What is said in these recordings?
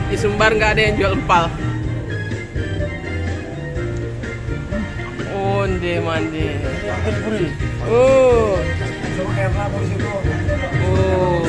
Di Sumbar nggak ada yang jual empal. Onde mande. Oh. Oh.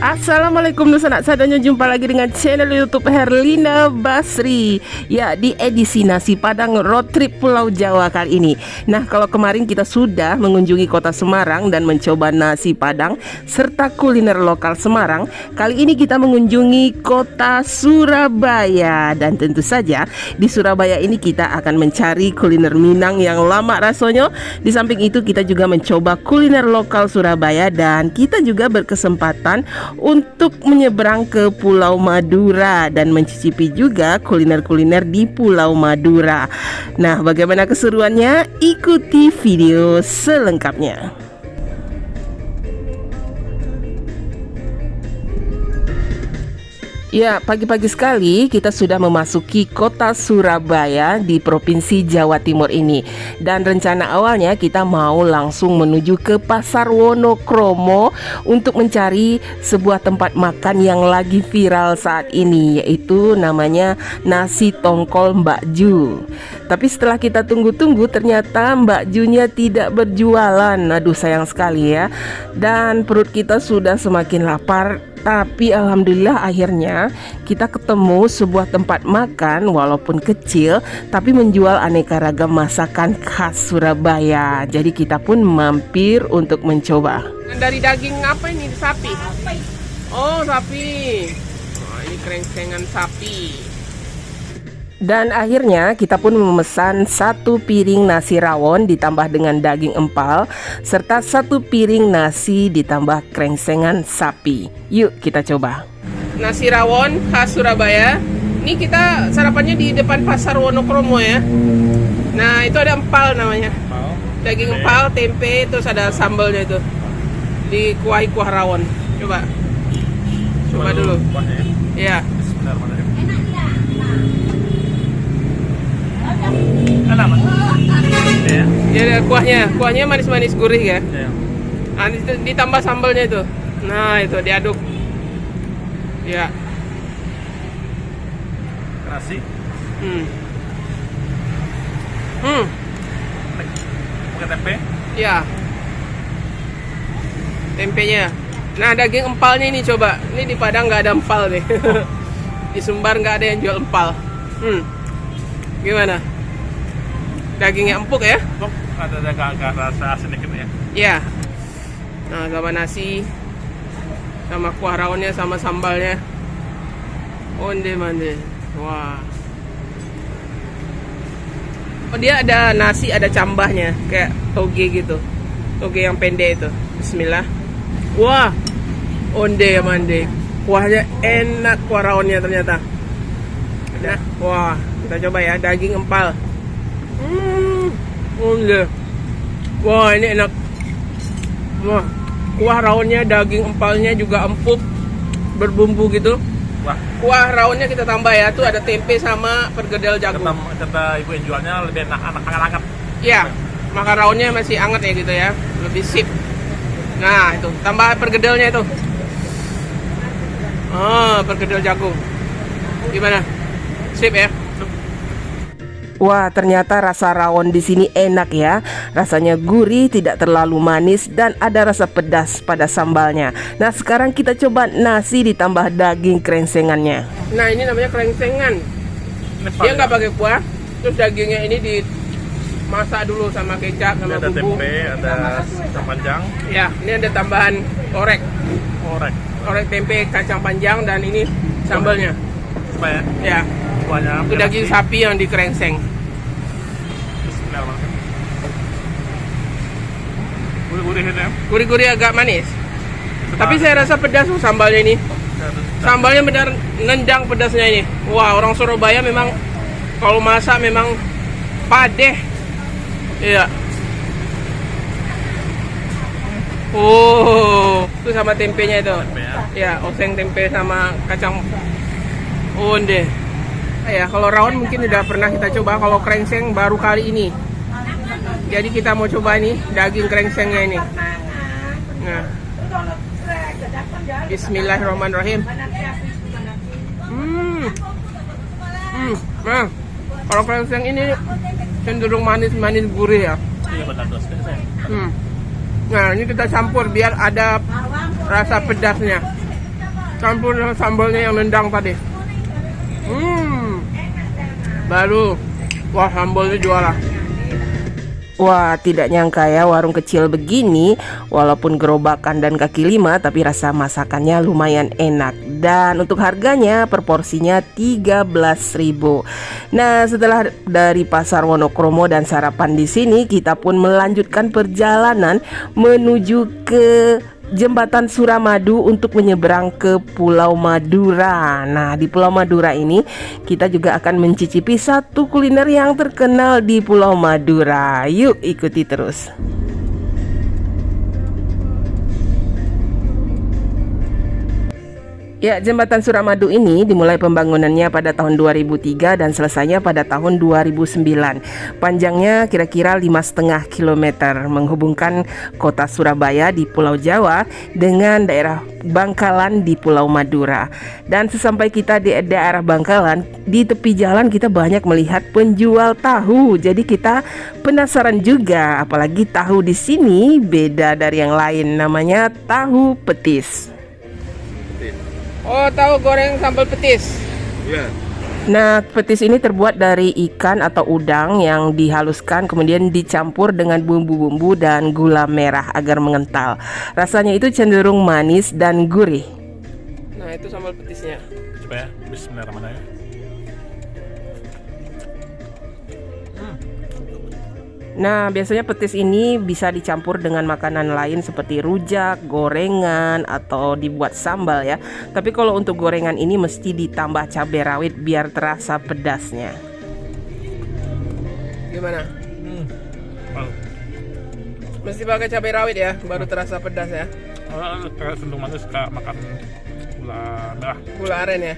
Assalamualaikum sanak sadanya, jumpa lagi dengan channel YouTube Herlina Basri. Ya, di edisi Nasi Padang Road Trip Pulau Jawa kali ini. Nah, kalau kemarin kita sudah mengunjungi kota Semarang dan mencoba nasi Padang serta kuliner lokal Semarang, kali ini kita mengunjungi kota Surabaya. Dan tentu saja di Surabaya ini kita akan mencari kuliner Minang yang lama rasanya. Di samping itu kita juga mencoba kuliner lokal Surabaya dan kita juga berkesempatan untuk menyeberang ke Pulau Madura dan mencicipi juga kuliner-kuliner di Pulau Madura. Nah, bagaimana keseruannya? Ikuti video selengkapnya. Ya, pagi-pagi sekali kita sudah memasuki kota Surabaya di Provinsi Jawa Timur ini. Dan rencana awalnya kita mau langsung menuju ke Pasar Wonokromo untuk mencari sebuah tempat makan yang lagi viral saat ini, yaitu namanya nasi tongkol Mbak Ju. Tapi setelah kita tunggu-tunggu ternyata Mbak Junya tidak berjualan. Aduh, sayang sekali ya. Dan perut kita sudah semakin lapar. Tapi alhamdulillah akhirnya kita ketemu sebuah tempat makan walaupun kecil tapi menjual aneka ragam masakan khas Surabaya. Jadi kita pun mampir untuk mencoba. Dari daging apa ini? Sapi? Oh, sapi. Oh, ini krengsengan sapi. Dan akhirnya kita pun memesan 1 piring nasi rawon ditambah dengan daging empal serta 1 piring nasi ditambah krengsengan sapi. Yuk kita coba. Nasi rawon khas Surabaya. Ini kita sarapannya di depan Pasar Wonokromo ya. Nah, itu ada empal namanya. Daging empal, tempe, terus ada sambalnya itu. Dikuahi kuah rawon. Coba. Coba dulu. Iya. Enak, Mas. Ya, kuahnya manis-manis gurih ya. Nah, ditambah sambalnya itu. Nah, itu diaduk. Ya. Nasi. Pakai tempe. Ya. Tempenya. Nah, daging empalnya ini coba. Ini di Padang nggak ada empal nih. Di Sumbar nggak ada yang jual empal. Gimana? Dagingnya empuk ya? Empuk, ada agak rasa asin dikit ya. Iya. Nah, sama nasi, sama kuah rawonnya, sama sambalnya. Onde mande. Wah. Oh, dia ada nasi, ada cambahnya, kayak toge gitu. Toge yang pendek itu. Bismillah. Wah. Onde mande. Kuahnya enak, kuah rawonnya ternyata. Nah, wah, kita coba ya, daging empal. Wah, ini enak. Wah, kuah rawonnya, daging empalnya juga empuk, berbumbu gitu. Wah, kuah rawonnya kita tambah ya, tuh ada tempe sama pergedel jagung. Kata ibu yang jualnya lebih enak, hangat-hangat. Iya, makan rawonnya masih anget ya gitu ya, lebih sip. Nah, itu tambah pergedelnya itu. Oh, pergedel jagung. Gimana? Sip ya. Wah, ternyata rasa rawon di sini enak ya. Rasanya gurih, tidak terlalu manis dan ada rasa pedas pada sambalnya. Nah, sekarang kita coba nasi ditambah daging krengsengannya. Nah, ini namanya krengsengan. Dia nggak pakai kuah. Terus dagingnya ini dimasak dulu sama kecap sama ada bumbu. Tempe, ada kacang panjang. Ya, ini ada tambahan orek. Orek tempe, kacang panjang dan ini sambalnya. Apa ya? Ya. Kuahnya. Itu daging sapi yang dikerengseng. Gurih-gurih ya. Gurih-gurih agak manis. Tapi saya rasa pedas sambalnya ini. Sambalnya benar nendang pedasnya ini. Wah, orang Surabaya memang kalau masak memang padeh. Iya. Oh, itu sama tempenya itu. Ya, oseng tempe sama kacang onde. Ya, kalau rawon mungkin udah pernah kita coba. Kalau krengseng baru kali ini. Jadi kita mau coba nih daging krengsengnya ini. Nah, Bismillahirrahmanirrahim. Nah, kalau french yang ini cenderung manis-manis gurih ya. Iya benar dos. Nah, ini kita campur biar ada rasa pedasnya. Campur dengan sambalnya yang nendang tadi. Baru, wah sambalnya juara. Wah, tidak nyangka ya warung kecil begini, walaupun gerobakan dan kaki lima, tapi rasa masakannya lumayan enak. Dan untuk harganya per porsinya 13.000. Nah, setelah dari Pasar Wonokromo dan sarapan di sini, kita pun melanjutkan perjalanan menuju ke Jembatan Suramadu untuk menyeberang ke Pulau Madura. Nah, di Pulau Madura ini kita juga akan mencicipi satu kuliner yang terkenal di Pulau Madura. Yuk ikuti terus. Ya, Jembatan Suramadu ini dimulai pembangunannya pada tahun 2003 dan selesainya pada tahun 2009. Panjangnya kira-kira 5,5 km, menghubungkan kota Surabaya di Pulau Jawa dengan daerah Bangkalan di Pulau Madura. Dan sesampai kita di daerah Bangkalan, di tepi jalan kita banyak melihat penjual tahu. Jadi kita penasaran juga, apalagi tahu di sini beda dari yang lain, namanya tahu petis. Oh, tahu goreng sambal petis. Iya. Nah, petis ini terbuat dari ikan atau udang yang dihaluskan kemudian dicampur dengan bumbu-bumbu dan gula merah agar mengental. Rasanya itu cenderung manis dan gurih. Nah, itu sambal petisnya. Coba ya. Bismillahirrahmanirrahim. Nah, biasanya petis ini bisa dicampur dengan makanan lain seperti rujak, gorengan, atau dibuat sambal ya. Tapi kalau untuk gorengan ini mesti ditambah cabai rawit biar terasa pedasnya. Gimana? Mesti pakai cabai rawit ya, baru terasa pedas ya. Kalau cenderung manis suka makan gula merah. Gula aren ya.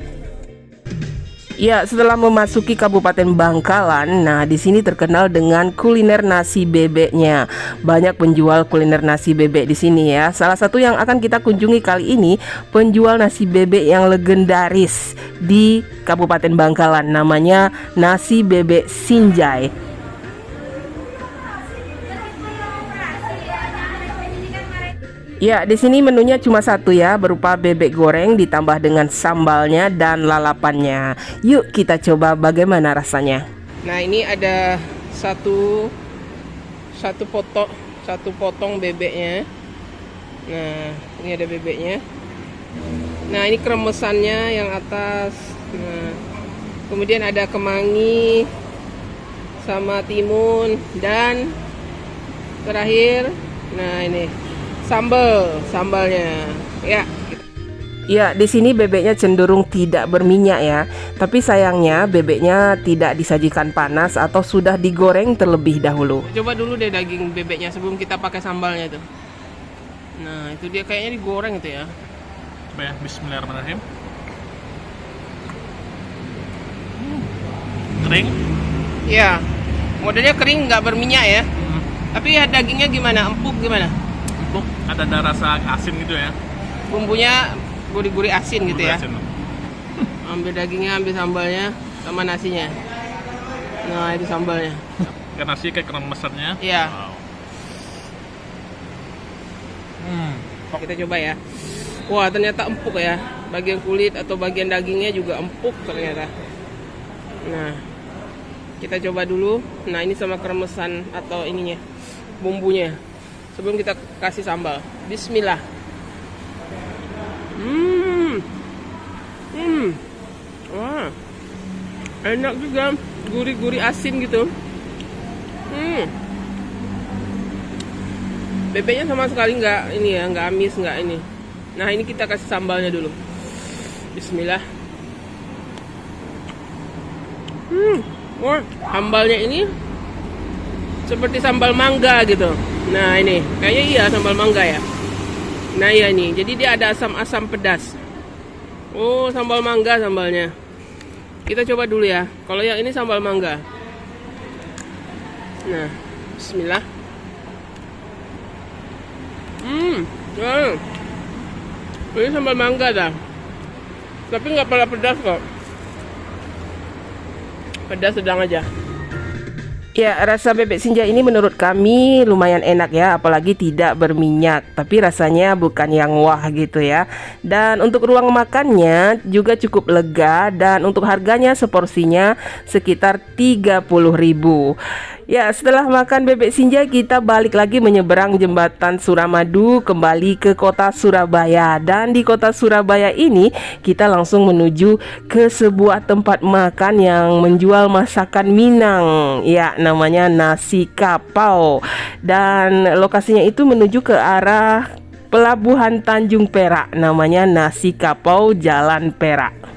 Ya, setelah memasuki Kabupaten Bangkalan, nah di sini terkenal dengan kuliner nasi bebeknya. Banyak penjual kuliner nasi bebek di sini ya. Salah satu yang akan kita kunjungi kali ini penjual nasi bebek yang legendaris di Kabupaten Bangkalan, namanya Nasi Bebek Sinjai. Ya, di sini menunya cuma satu ya, berupa bebek goreng ditambah dengan sambalnya dan lalapannya. Yuk kita coba bagaimana rasanya. Nah, ini ada satu potong bebeknya. Nah, ini ada bebeknya. Nah, ini kremesannya yang atas. Nah, kemudian ada kemangi sama timun dan terakhir, nah ini sambalnya ya. Ya, di sini bebeknya cenderung tidak berminyak ya. Tapi sayangnya bebeknya tidak disajikan panas atau sudah digoreng terlebih dahulu. Coba dulu deh daging bebeknya sebelum kita pakai sambalnya itu. Nah, itu dia kayaknya digoreng itu ya. Coba ya. Bismillahirrahmanirrahim. Kering. Ya, modelnya kering nggak berminyak ya. Tapi ya dagingnya gimana? Empuk gimana? Ada rasa asin gitu ya. Bumbunya gurih-gurih asin gitu ya. Asin. Ambil dagingnya, ambil sambalnya sama nasinya. Nah, itu sambalnya. Kan nasi kayak kremesannya. Iya. Wow. Kita coba ya. Wah, ternyata empuk ya. Bagian kulit atau bagian dagingnya juga empuk ternyata. Nah, kita coba dulu. Nah, ini sama kremesan atau ininya, bumbunya. Sebelum kita kasih sambal. Bismillah. Wah, enak juga, gurih-gurih asin gitu. Bebeknya sama sekali nggak ini ya, nggak amis, nggak ini. Nah, ini kita kasih sambalnya dulu. Bismillah. Wah, sambalnya ini seperti sambal mangga gitu. Nah, ini kayaknya iya sambal mangga ya. Nah, iya nih. Jadi dia ada asam-asam pedas. Oh, sambal mangga sambalnya. Kita coba dulu ya. Kalau yang ini sambal mangga. Nah, bismillah. Ini sambal mangga dah. Tapi nggak pernah pedas kok. Pedas sedang aja. Ya, rasa bebek sinja ini menurut kami lumayan enak ya, apalagi tidak berminyak. Tapi rasanya bukan yang wah gitu ya. Dan untuk ruang makannya juga cukup lega, dan untuk harganya seporsinya sekitar 30.000. Ya, setelah makan bebek sinja kita balik lagi menyeberang jembatan Suramadu kembali ke kota Surabaya. Dan di kota Surabaya ini kita langsung menuju ke sebuah tempat makan yang menjual masakan Minang. Ya, namanya Nasi Kapau. Dan lokasinya itu menuju ke arah Pelabuhan Tanjung Perak. Namanya Nasi Kapau Jalan Perak.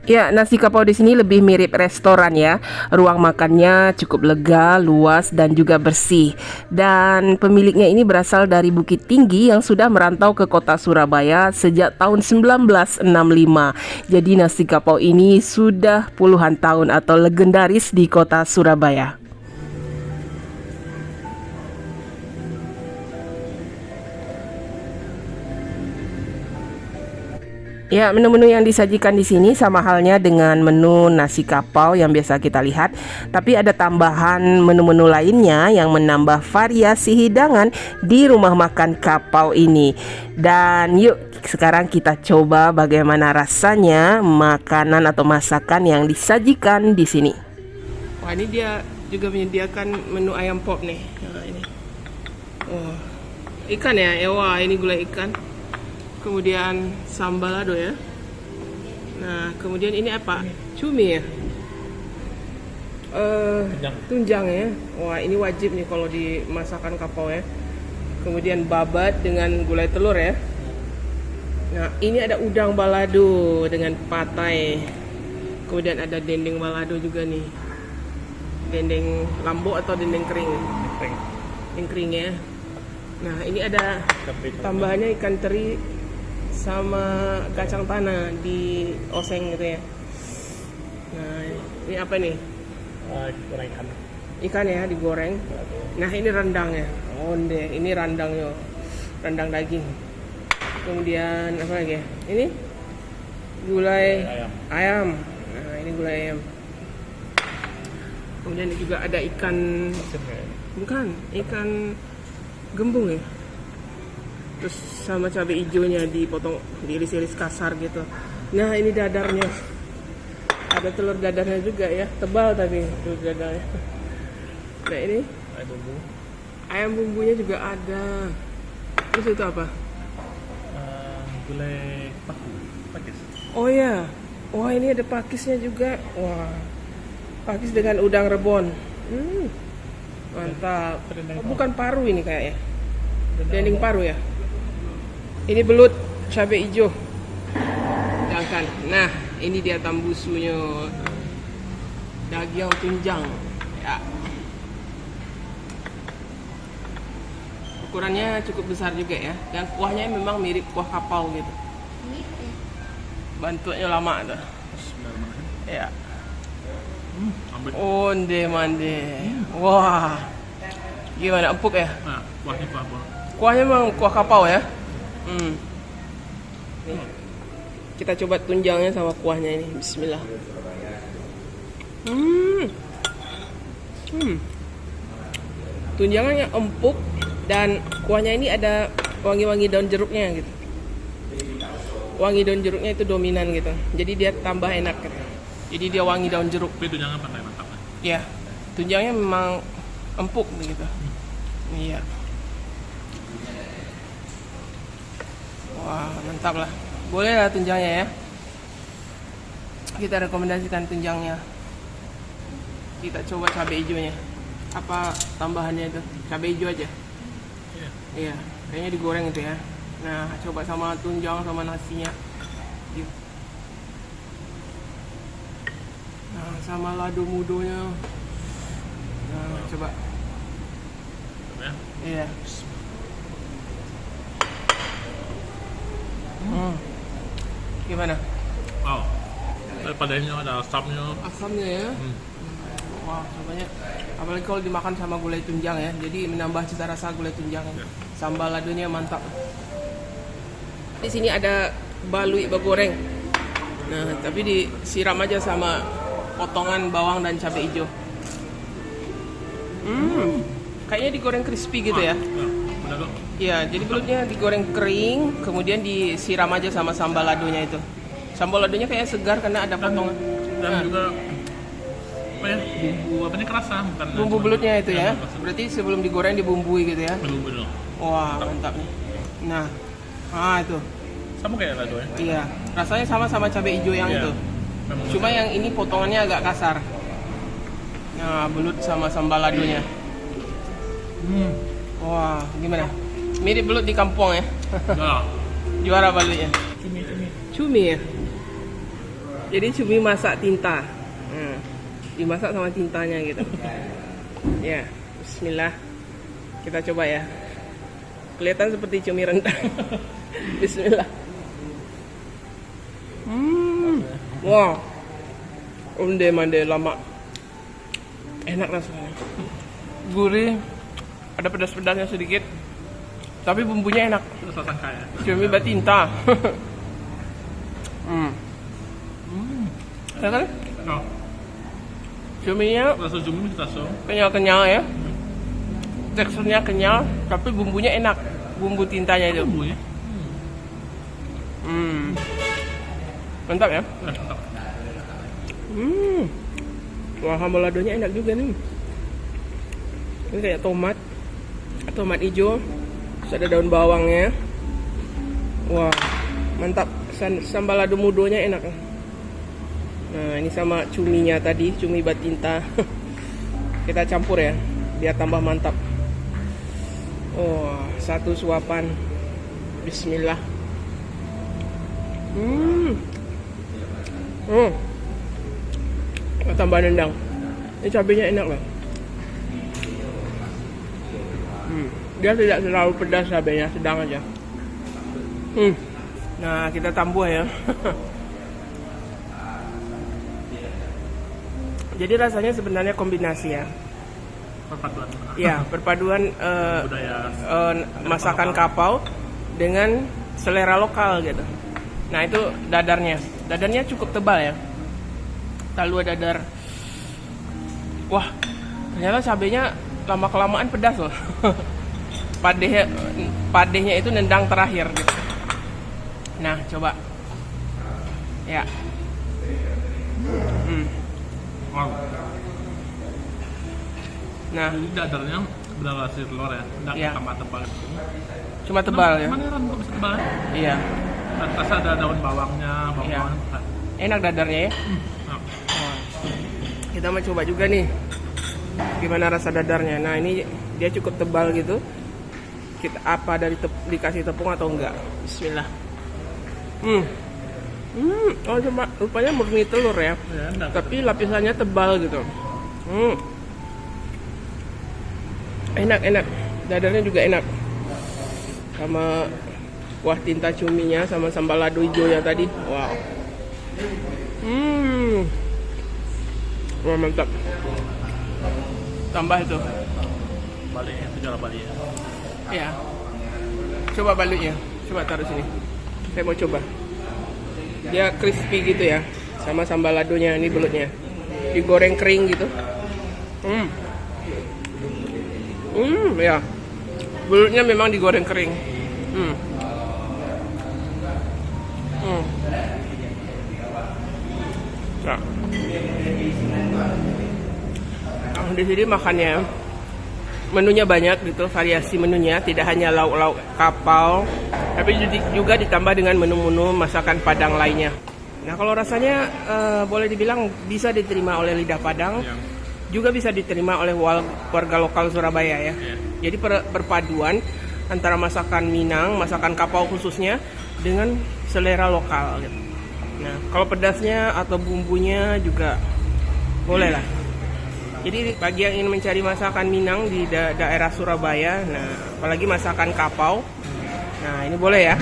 Ya, nasi kapau di sini lebih mirip restoran ya. Ruang makannya cukup lega, luas dan juga bersih. Dan pemiliknya ini berasal dari Bukit Tinggi yang sudah merantau ke kota Surabaya sejak tahun 1965. Jadi nasi kapau ini sudah puluhan tahun atau legendaris di kota Surabaya. Ya, menu-menu yang disajikan di sini sama halnya dengan menu nasi kapau yang biasa kita lihat, tapi ada tambahan menu-menu lainnya yang menambah variasi hidangan di rumah makan kapau ini. Dan yuk sekarang kita coba bagaimana rasanya makanan atau masakan yang disajikan di sini. Wah, ini dia juga menyediakan menu ayam pop nih. Nah, ini. Oh, ikan ya? Wah, ini gulai ikan. Kemudian sambal lado ya. Nah, kemudian ini apa? Cumi ya. Tunjang ya. Wah, ini wajib nih kalau di masakan kapau ya. Kemudian babat dengan gulai telur ya. Nah, ini ada udang balado dengan patai. Kemudian ada dendeng balado juga nih. Dendeng lambo atau dendeng kering? Yang kering ya. Nah, ini ada tambahannya ikan teri sama kacang tanah di oseng gitu ya. Nah, ini apa nih? Goreng ikan. Ikan ya, digoreng. Nah, ini rendangnya. Onde, ini rendangnya. Rendang daging. Kemudian apa lagi ya? Ini gulai ayam. Nah, ini gulai ayam. Kemudian juga ada ikan, bukan, ikan gembung ya. Terus sama cabai hijaunya dipotong, diiris-iris kasar gitu. Nah, ini dadarnya. Ada telur dadarnya juga ya, tebal tapi telur dadarnya. Nah, ini Ayam bumbu. ayam bumbunya juga ada. Terus itu apa? Gulai pakis. Oh ya, wah ini ada pakisnya juga. Wah, pakis dengan udang rebon. Mantap. Oh, bukan paru ini kayaknya. Dendeng paru ya. Ini belut cabai hijau. Sedangkan, nah ini dia tambusunya. Daging tunjang. Ya. Ukurannya cukup besar juga ya. Yang kuahnya memang mirip kuah kapau gitu. Bentuknya lama tuh. Ya. Onde mande. Wah. Gimana, empuk ya? Nah, kuahnya kuah apa? Kuahnya memang kuah kapau ya. Nih. Kita coba tunjangnya sama kuahnya ini. Bismillah. Tunjangannya empuk dan kuahnya ini ada wangi-wangi daun jeruknya gitu. Wangi daun jeruknya itu dominan gitu. Jadi dia tambah enak gitu. Jadi dia wangi daun jeruk. Tapi tunjangan pakai mantap kan? Ya, tunjangnya memang empuk begitu. Iya. Wah, mantap lah. Boleh lah tunjangnya ya. Kita rekomendasikan tunjangnya. Kita coba cabai hijaunya. Apa tambahannya itu? Cabai hijau aja. Iya, kayaknya digoreng itu ya. Nah, coba sama tunjang sama nasinya. Yuk. Nah, sama lado mudonya. Nah, coba. Ya. Iya. Gimana? Wow. Padanya ada asamnya. Asamnya ya. Wah, coba Apalagi kalau dimakan sama gulai tunjang ya. Jadi menambah cita rasa gulai tunjang. Sambal ladonya mantap. Di sini ada balui bagoreng. Nah, tapi disiram aja sama potongan bawang dan cabai hijau. Kayaknya digoreng crispy gitu ya. Benar kok. Iya, jadi belutnya digoreng kering, kemudian disiram aja sama sambal ladonya itu. Sambal ladonya kayaknya segar karena ada potongan. Dan Nah, juga apa ya, bumbu apanya kerasa, bukan bumbu cuma- belutnya itu ya. kerasa. Berarti sebelum digoreng dibumbui gitu ya. Bumbu dong. Wah, mantap nih. Nah, itu. Sama kayak lado ya. Iya, rasanya sama cabai hijau yang Iya. itu. Memang Cuma yang ini potongannya agak kasar. Nah, belut sama sambal ladonya. Wah, gimana? Mirip belut di kampung ya. Nah, Juara balutnya. cumi. Cumi ya. Jadi cumi masak tinta. Dimasak sama tintanya gitu. Ya, bismillah. Kita coba ya. Kelihatan seperti cumi rendang. Bismillah. Wah. Onde mande lama. Enak rasanya. Gurih. Ada pedas-pedasnya sedikit. Tapi bumbunya enak. Rasa tangkai ya. Cumi batinta. Ya kan? Oh, Cuminya rasa cumi kita so. kenyal-kenyal ya. Teksturnya kenyal, tapi bumbunya enak. Bumbu tintanya itu. Bumbu ya. Mantap ya. Mantap. Wah, sambal ladonya enak juga nih. Ini kayak tomat hijau, terus ada daun bawangnya. Wah, mantap. Sambal lado mudonya enak. Nah, ini sama cuminya tadi, cumi batinta. Kita campur ya, biar tambah mantap. Oh, satu suapan. Bismillah. Tambah nendang. Ini cabenya enak lah. Dia tidak terlalu pedas cabenya, sedang aja. Nah, kita tambah ya. Jadi rasanya sebenarnya kombinasi ya. Perpaduan. Ya, perpaduan Budaya. masakan kapau dengan selera lokal gitu. Nah, itu dadarnya. Dadarnya cukup tebal ya. Talua dadar. Wah, ternyata cabenya lama-kelamaan pedas loh. Padehnya itu nendang terakhir gitu. Nah, coba. Ya. Wow. Nah, Jadi dadarnya benar rasa telur ya. Nggak Iya. tambah tebal. cuma tebal ya. Mana heran kok bisa tebal ya? Iya. Dan rasa ada daun bawangnya, Iya. bawang. Enak dadarnya ya. Nah, Kita mau coba juga nih. Gimana rasa dadarnya. Nah, ini dia cukup tebal gitu. Kita apa dari dikasih tepung atau enggak? Bismillah. Oh, cuma rupanya murni telur ya. ya, enggak. Tapi lapisannya tebal gitu. Enak. Dadarnya juga enak. Sama kuah tinta cuminya sama sambal lado hijaunya tadi. Wow. Wah, mantap. Tambah itu. Balik itu jalan balik ya. Ya. Coba balutnya. Coba taruh sini. Saya mau coba. Dia crispy gitu ya. Sama sambal ladonya, ini belutnya. Digoreng kering gitu. Ya. Belutnya memang digoreng kering. Nah. Di sini makannya menunya banyak gitu, variasi menunya, tidak hanya lauk-lauk kapau, tapi juga ditambah dengan menu-menu masakan Padang lainnya. Nah, kalau rasanya boleh dibilang bisa diterima oleh lidah Padang, juga bisa diterima oleh warga lokal Surabaya ya. Jadi perpaduan antara masakan Minang, masakan kapau khususnya dengan selera lokal gitu. Nah, kalau pedasnya atau bumbunya juga boleh lah. Jadi bagi yang ingin mencari masakan Minang di daerah Surabaya, nah apalagi masakan kapau, nah ini boleh ya.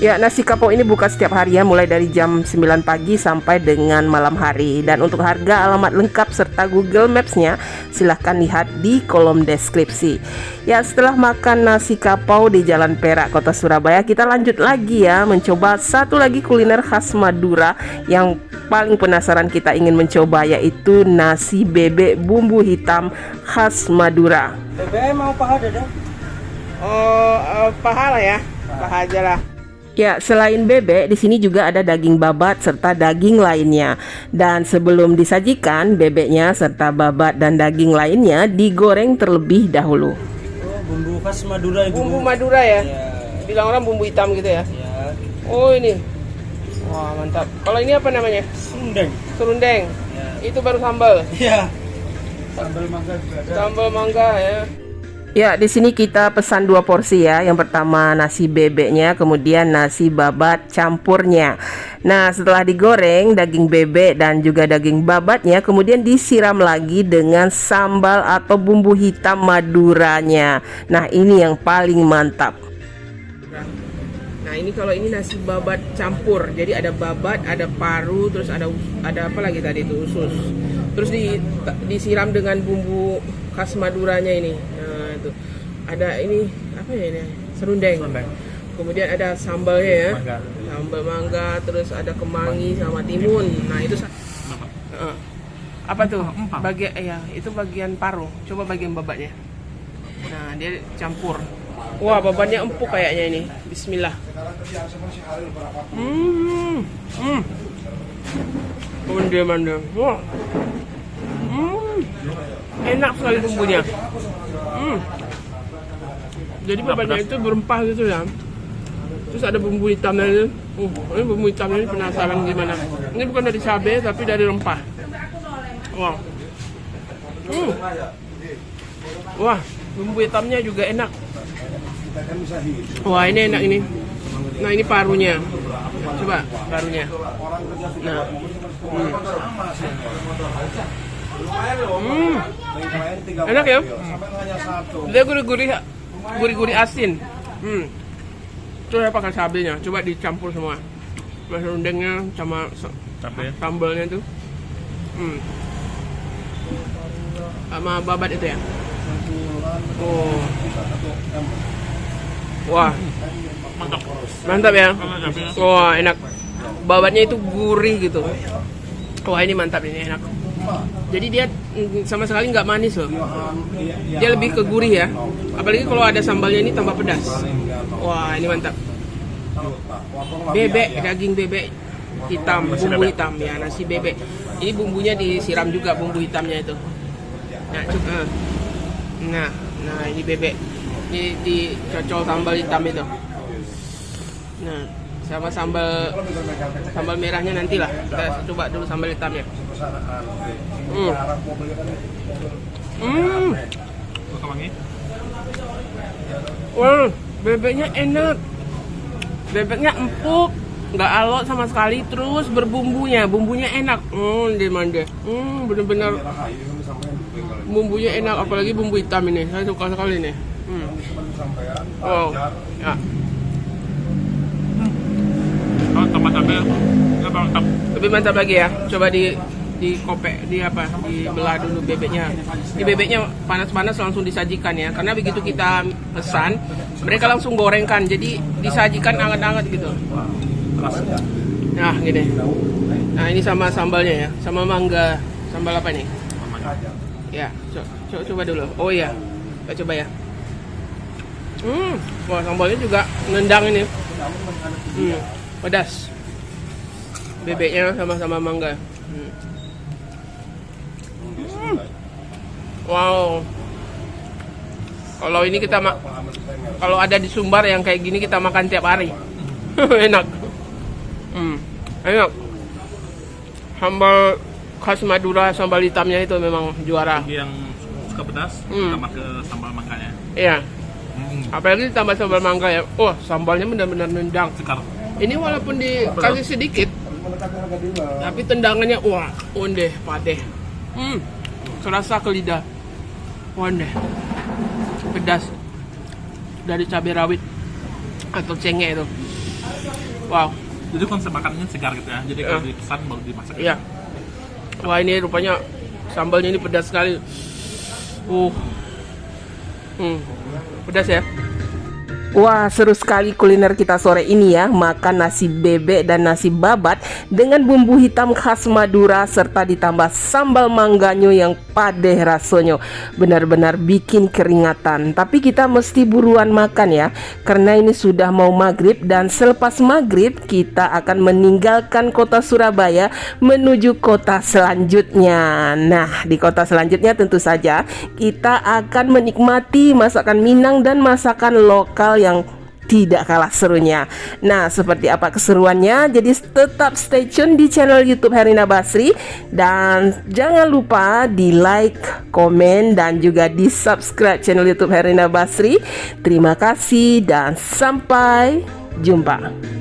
Ya, nasi kapau ini buka setiap hari ya, mulai dari jam 9 pagi sampai dengan malam hari. Dan untuk harga, alamat lengkap serta Google Maps-nya silahkan lihat di kolom deskripsi. Ya, setelah makan nasi kapau di Jalan Perak, Kota Surabaya, kita lanjut lagi ya mencoba satu lagi kuliner khas Madura yang paling penasaran kita ingin mencoba, yaitu nasi bebek bumbu hitam khas Madura. Bebek mau paha dada? Oh, paha lah ya, paha aja lah. Ya, selain bebek, di sini juga ada daging babat serta daging lainnya. Dan sebelum disajikan, bebeknya serta babat dan daging lainnya digoreng terlebih dahulu. Oh, bumbu khas Madura itu. Bumbu Madura ya? Ya. Bilang orang bumbu hitam gitu ya? Ya. Oh, ini. Wah, mantap. Kalau ini apa namanya? Serundeng. Serundeng. Ya. Itu baru sambal. Ya. Sambal mangga juga ada. Sambal mangga ya. Ya, di sini kita pesan 2 porsi ya. Yang pertama nasi bebeknya, kemudian nasi babat campurnya. Nah, setelah digoreng, daging bebek dan juga daging babatnya kemudian disiram lagi dengan sambal atau bumbu hitam Maduranya. Nah, ini yang paling mantap. Nah, ini kalau ini nasi babat campur. Jadi ada babat, ada paru, terus ada apa lagi tadi itu, usus. Terus disiram dengan bumbu khas Maduranya ini. Nah, itu. Ada ini apa ya ini? Serundeng. Kemudian ada sambalnya ya. Mangga. Sambal mangga, terus ada kemangi sama timun. Nah, itu apa tuh? Bagian itu bagian paru. Coba bagian babatnya. Nah, dia campur. Wah, babatnya empuk kayaknya ini. Bismillah. Manda. Wah. Enak sekali bumbunya. Jadi babatnya itu berempah gitu ya. Terus ada bumbu hitamnya ini. Ini bumbu hitamnya ini penasaran gimana. Ini bukan dari cabai tapi dari rempah. Wah. Wah, bumbu hitamnya juga enak. Wah, ini enak ini. Nah, ini parunya. Coba parunya. Nah. Enak ya? Dia gurih-gurih asin. Terus apa kan cabenya? Coba dicampur semua. Serundengnya sama sambalnya tuh. Sama babat itu ya. Oh. Wah. Mantap ya. Wah, enak. Babatnya itu gurih gitu. Wah, ini mantap, ini enak. Jadi dia sama sekali nggak manis loh. Dia lebih ke gurih ya. Apalagi kalau ada sambalnya ini tambah pedas. Wah, ini mantap. Bebek, daging bebek hitam, bumbu hitam ya, nasi bebek. Ini bumbunya disiram juga, bumbu hitamnya itu. Nah, nah ini bebek. Ini dicocol sambal hitam itu. Nah, sama sambal merahnya nantilah. Kita coba dulu sambal hitamnya. Wah, bebeknya enak. Bebeknya empuk, nggak alot sama sekali, terus berbumbunya enak. Dimana? Bener-bener bumbunya enak, apalagi bumbu hitam ini. Saya suka sekali nih. Wow, ya. Oh, tomat-tomatnya Lebih mantap lagi ya. Coba dikopek, dibelah dulu bebeknya. Di bebeknya panas-panas langsung disajikan ya. Karena begitu kita pesan, mereka langsung gorengkan. Jadi disajikan anget-anget gitu. Nah, gini. Nah, ini sama sambalnya ya, sama mangga. Sambal apa nih? Ya, coba dulu. Oh iya, kita coba ya. Wah, sambalnya juga nendang ini. Pedas. Bebeknya sama mangga. Wow. Kalau ini kalau ada di Sumbar yang kayak gini kita makan tiap hari. Enak. Enak. Sambal khas Madura, sambal hitamnya itu memang juara. bagi yang suka pedas, tambah ke sambal mangganya. Iya. Apalagi ditambah sambal mangga ya. Oh, sambalnya benar-benar nendang. Sekar. Ini walaupun dikasih sedikit, tapi tendangannya wah, ondeh, padeh. Serasa ke lidah. Ondeh. Pedas. Dari cabai rawit atau cengkeh itu. Wow. Jadi konsep makanannya segar gitu ya. Jadi kalau dipesan baru dimasak. Iya. Wah, ini rupanya sambalnya ini pedas sekali. Pedas ya. Wah, seru sekali kuliner kita sore ini ya. Makan nasi bebek dan nasi babat dengan bumbu hitam khas Madura serta ditambah sambal mangganyo yang padeh rasanya. Benar-benar bikin keringatan. Tapi kita mesti buruan makan ya, karena ini sudah mau maghrib. Dan selepas maghrib kita akan meninggalkan kota Surabaya menuju kota selanjutnya. Nah, di kota selanjutnya tentu saja kita akan menikmati masakan Minang dan masakan lokal yang tidak kalah serunya. Nah, seperti apa keseruannya? Jadi tetap stay tune di channel YouTube Herlina Basri. Dan jangan lupa di like, komen, dan juga di subscribe channel YouTube Herlina Basri. Terima kasih dan sampai jumpa.